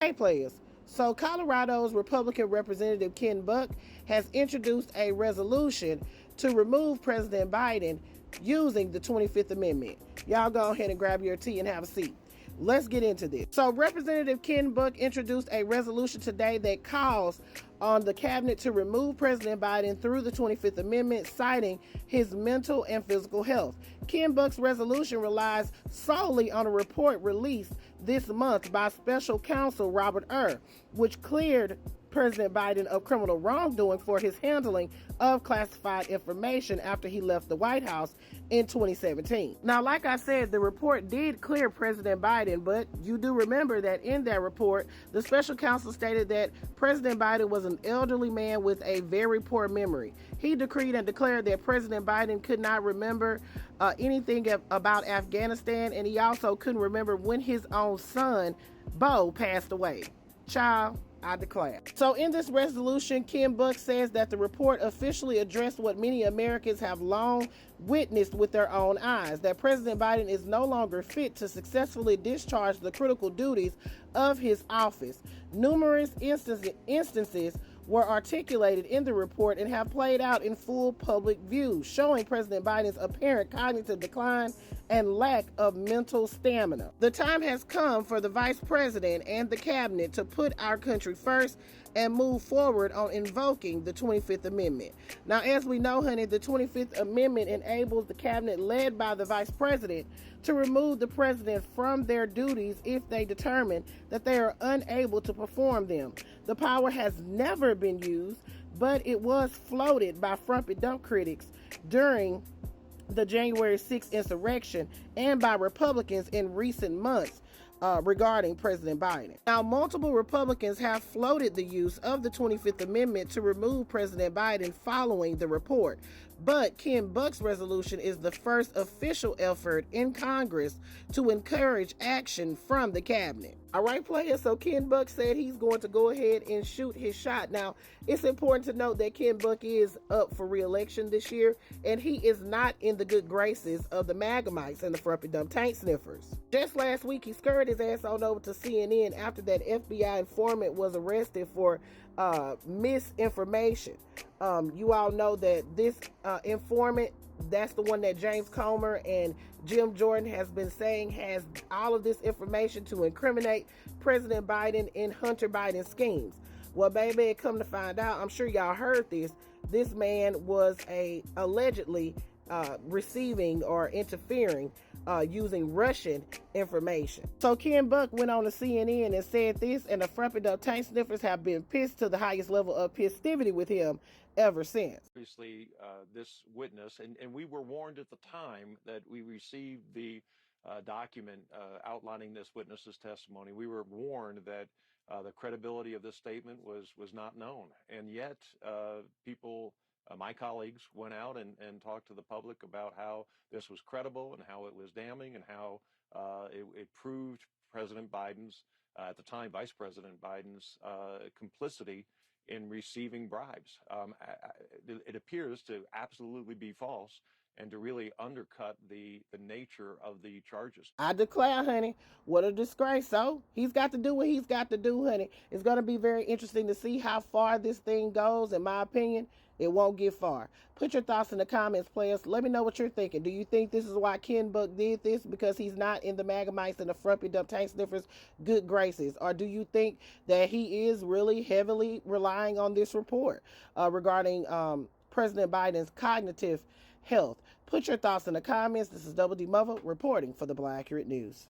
Hey players. So Colorado's Republican Representative Ken Buck has introduced a resolution to remove President Biden using the 25th Amendment. Y'all go ahead and grab your tea and have a seat. Let's get into this. So Representative Ken Buck introduced a resolution today that calls on the cabinet to remove President Biden through the 25th Amendment, citing his mental and physical health. Ken Buck's resolution relies solely on a report released this month by special counsel Robert which cleared President Biden of criminal wrongdoing for his handling of classified information after he left the White House in 2017. Now, like I said, the report did clear President Biden, but you do remember that in that report, the special counsel stated that President Biden was an elderly man with a very poor memory. He decreed and declared that President Biden could not remember anything about Afghanistan, and he also couldn't remember when his own son, Bo, passed away. Child, I declare. So in this resolution, Ken Buck says that the report officially addressed what many Americans have long witnessed with their own eyes, that President Biden is no longer fit to successfully discharge the critical duties of his office. Numerous instances were articulated in the report and have played out in full public view, showing President Biden's apparent cognitive decline and lack of mental stamina. The time has come for the Vice President and the Cabinet to put our country first and move forward on invoking the 25th Amendment. Now, as we know, honey, the 25th Amendment enables the Cabinet led by the Vice President to remove the President from their duties if they determine that they are unable to perform them. The power has never been used, but it was floated by frump and dump critics during the January 6th insurrection and by Republicans in recent months regarding President Biden. Now, multiple Republicans have floated the use of the 25th Amendment to remove President Biden following the report, but Ken Buck's resolution is the first official effort in Congress to encourage action from the cabinet. All right, players, so Ken Buck said he's going to go ahead and shoot his shot. Now, it's important to note that Ken Buck is up for re-election this year, and he is not in the good graces of the Magamites and the frumpy dumb tank sniffers. Just last week, he scurried his ass on over to CNN after that FBI informant was arrested for misinformation. You all know that this informant, that's the one that James Comer and Jim Jordan has been saying has all of this information to incriminate President Biden in Hunter Biden's schemes. Well, baby, come to find out, I'm sure y'all heard this man was allegedly receiving or interfering using Russian information. So Ken Buck went on to CNN and said this, and the frumpy dumb tank sniffers have been pissed to the highest level of pissivity with him ever since. Obviously, this witness, and we were warned at the time that we received the document outlining this witness's testimony. We were warned that the credibility of this statement was not known, and yet people, my colleagues, went out and talked to the public about how this was credible and how it was damning and how it proved President Biden's, at the time Vice President Biden's, complicity in receiving bribes. It appears to absolutely be false and to really undercut the nature of the charges. I declare, honey, what a disgrace. So he's got to do what he's got to do, honey. It's going to be very interesting to see how far this thing goes. In my opinion, it won't get far. Put your thoughts in the comments, players. Let me know what you're thinking. Do you think this is why Ken Buck did this, because he's not in the Magamites and the frumpy dumb tank sniffers good graces? Or do you think that he is really heavily relying on this report regarding President Biden's cognitive health? Put your thoughts in the comments. This is Double D Mother reporting for the Black Accurate News.